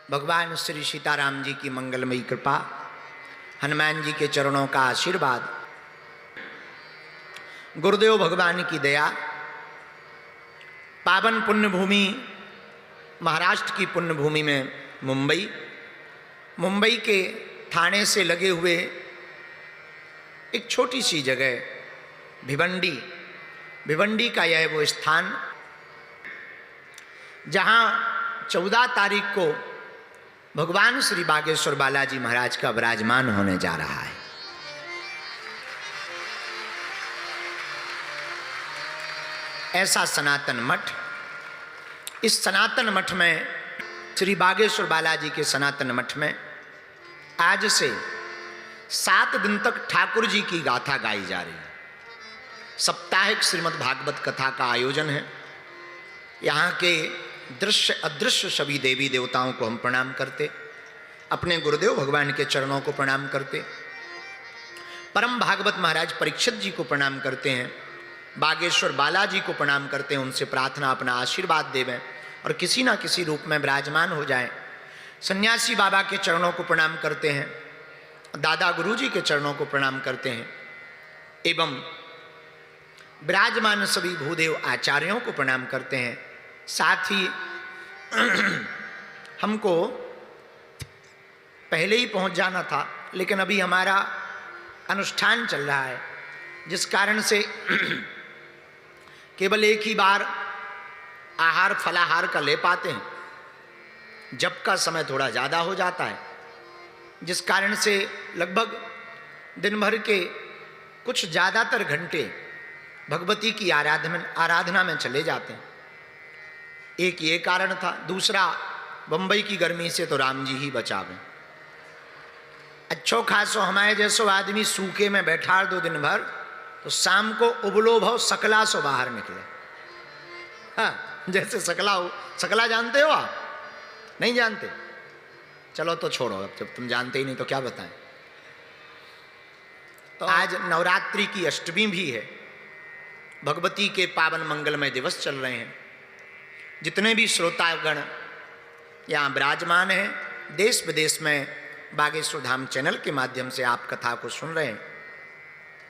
भगवान श्री सीताराम जी की मंगलमयी कृपा, हनुमान जी के चरणों का आशीर्वाद, गुरुदेव भगवान की दया, पावन पुण्य भूमि महाराष्ट्र की पुण्य भूमि में मुंबई के थाने से लगे हुए एक छोटी सी जगह भिवंडी का यह वो स्थान जहाँ 14 तारीख को भगवान श्री बागेश्वर बालाजी महाराज का विराजमान होने जा रहा है। ऐसा सनातन मठ, इस सनातन मठ में, श्री बागेश्वर बालाजी के सनातन मठ में आज से 7 दिन तक ठाकुर जी की गाथा गाई जा रही है। साप्ताहिक श्रीमद् भागवत कथा का आयोजन है। यहाँ के दृश्य अदृश्य सभी देवी देवताओं को हम प्रणाम करते, अपने गुरुदेव भगवान के चरणों को प्रणाम करते, परम भागवत महाराज परीक्षित जी को प्रणाम करते हैं, बागेश्वर बालाजी को प्रणाम करते हैं, उनसे प्रार्थना अपना आशीर्वाद देवें और किसी ना किसी रूप में विराजमान हो जाएं। सन्यासी बाबा के चरणों को प्रणाम करते हैं, दादा गुरु जी के चरणों को प्रणाम करते हैं एवं विराजमान सभी भूदेव आचार्यों को प्रणाम करते हैं। साथ ही हमको पहले ही पहुंच जाना था, लेकिन अभी हमारा अनुष्ठान चल रहा है, जिस कारण से केवल एक ही बार आहार फलाहार का ले पाते हैं। जब का समय थोड़ा ज़्यादा हो जाता है, जिस कारण से लगभग दिन भर के कुछ ज़्यादातर घंटे भगवती की आराधना में चले जाते हैं। एक ये कारण था। दूसरा, बंबई की गर्मी से तो राम जी ही बचावें। अच्छो खासो हमारे जैसो आदमी सूखे में बैठा दो दिन भर, तो शाम को उबलो भव सकला सो बाहर निकले। हाँ, जैसे सकला जानते हो आप? नहीं जानते? चलो तो छोड़ो, अब जब तुम जानते ही नहीं तो क्या बताएं। तो आज नवरात्रि की अष्टमी भी है, भगवती के पावन मंगलमय दिवस चल रहे हैं। जितने भी श्रोतागण यहाँ विराजमान हैं, देश विदेश में बागेश्वर धाम चैनल के माध्यम से आप कथा को सुन रहे हैं,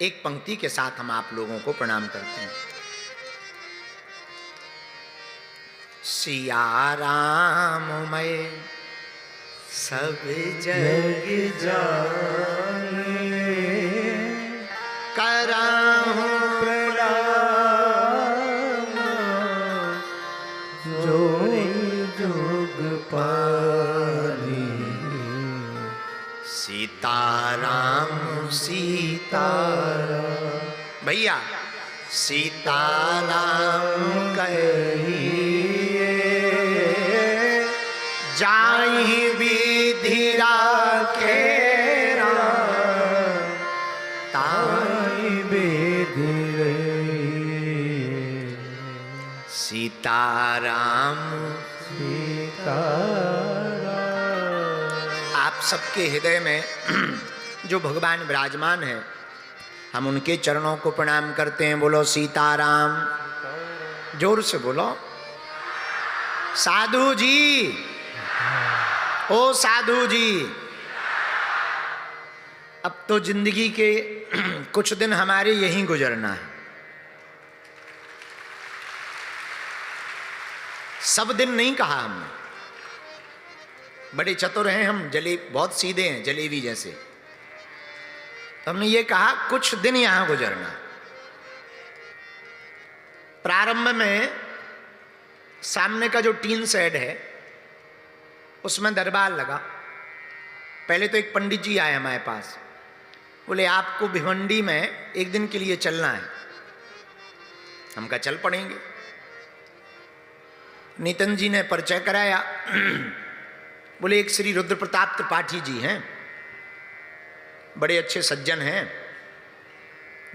एक पंक्ति के साथ हम आप लोगों को प्रणाम करते हैं। सिया राम मैं सब जग जाने, कराहूं सीताराम सीताराम, भैया सीताराम कहिए, जाहि विधि राखे राम, ताहि विधि रहिए। सीताराम आप सबके हृदय में जो भगवान विराजमान है, हम उनके चरणों को प्रणाम करते हैं। बोलो सीताराम, जोर से बोलो। साधु जी, ओ साधु जी, अब तो जिंदगी के कुछ दिन हमारे यहीं गुजरना है। सब दिन नहीं कहा हमने, बड़े चतुर हैं हम, बहुत सीधे हैं, जलेबी जैसे। तो हमने ये कहा कुछ दिन यहां गुजरना। प्रारंभ में सामने का जो टीन शेड है उसमें दरबार लगा। पहले तो एक पंडित जी आए हमारे पास, बोले आपको भिवंडी में एक दिन के लिए चलना है। हम कहा चल पड़ेंगे। नितिन जी ने परिचय कराया। बोले एक श्री रुद्र प्रताप त्रिपाठी जी हैं, बड़े अच्छे सज्जन हैं,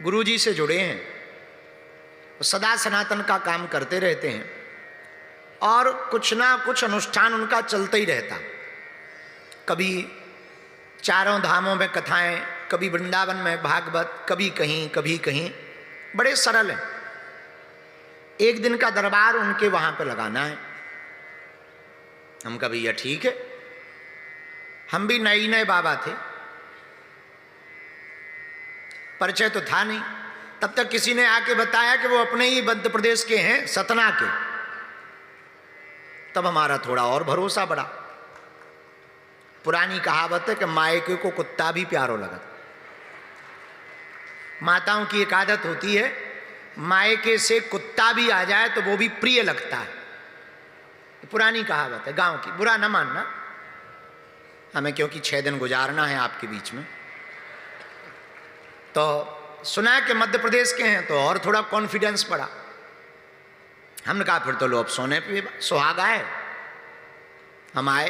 गुरु जी से जुड़े हैं, सदा सनातन का काम करते रहते हैं और कुछ ना कुछ अनुष्ठान उनका चलता ही रहता। कभी चारों धामों में कथाएं, कभी वृंदावन में भागवत, कभी कहीं, बड़े सरल हैं। एक दिन का दरबार उनके वहां पे लगाना है। हम कहा भैया ठीक है, हम भी नए नए बाबा थे, परिचय तो था नहीं। तब तक किसी ने आके बताया कि वो अपने ही मध्य प्रदेश के हैं, सतना के। तब हमारा थोड़ा और भरोसा बढ़ा। पुरानी कहावत है कि मायके को कुत्ता भी प्यारो लगा। माताओं की एक आदत होती है, मायके से कुत्ता भी आ जाए तो वो भी प्रिय लगता है। पुरानी कहावत है गांव की, बुरा ना मानना हमें, क्योंकि 6 दिन गुजारना है आपके बीच में। तो सुना कि मध्य प्रदेश के हैं तो और थोड़ा कॉन्फिडेंस बढ़ा। हमने कहा फिर तो लो अब सोने पे सुहाग आए। हम आए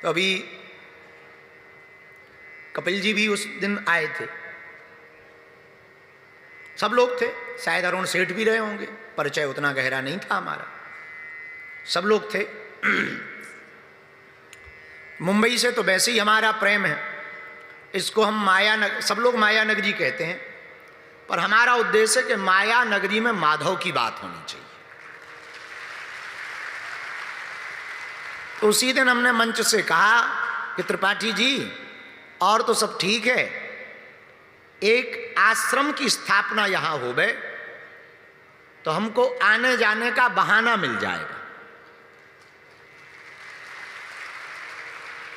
तो अभी कपिल जी भी उस दिन आए थे, सब लोग थे, शायद अरुण सेठ भी रहे होंगे, परिचय उतना गहरा नहीं था हमारा, सब लोग थे। मुंबई से तो वैसे ही हमारा प्रेम है, इसको हम सब लोग माया नगरी कहते हैं, पर हमारा उद्देश्य है कि माया नगरी में माधव की बात होनी चाहिए। तो उसी दिन हमने मंच से कहा कि त्रिपाठी जी और तो सब ठीक है, एक आश्रम की स्थापना यहां हो गए तो हमको आने जाने का बहाना मिल जाएगा।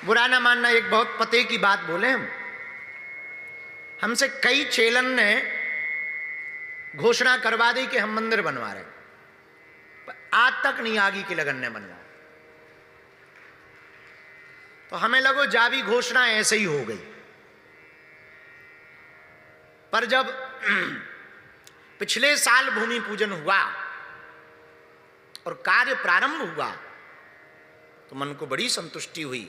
बुरा ना मानना, एक बहुत पते की बात बोले हमसे कई चेलन ने घोषणा करवा दी कि हम मंदिर बनवा रहे, पर आज तक नहीं आगे की लगन ने बनवाया। तो हमें लगो जावी घोषणा ऐसे ही हो गई। पर जब पिछले साल भूमि पूजन हुआ और कार्य प्रारंभ हुआ तो मन को बड़ी संतुष्टि हुई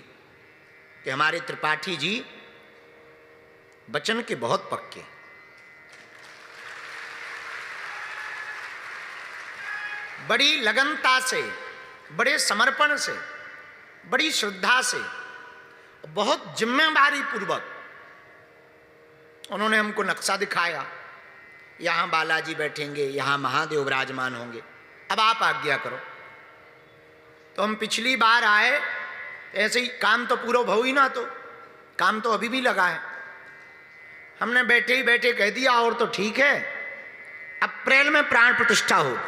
कि हमारे त्रिपाठी जी वचन के बहुत पक्के, बड़ी लगनता से, बड़े समर्पण से, बड़ी श्रद्धा से, बहुत जिम्मेदारी पूर्वक उन्होंने हमको नक्शा दिखाया। यहां बालाजी बैठेंगे, यहां महादेव विराजमान होंगे, अब आप आज्ञा करो। तो हम पिछली बार आए ऐसे ही, काम तो पूरा हो ही ना, तो काम तो अभी भी लगा है। हमने बैठे ही बैठे कह दिया और तो ठीक है, अप्रैल में प्राण प्रतिष्ठा होगी।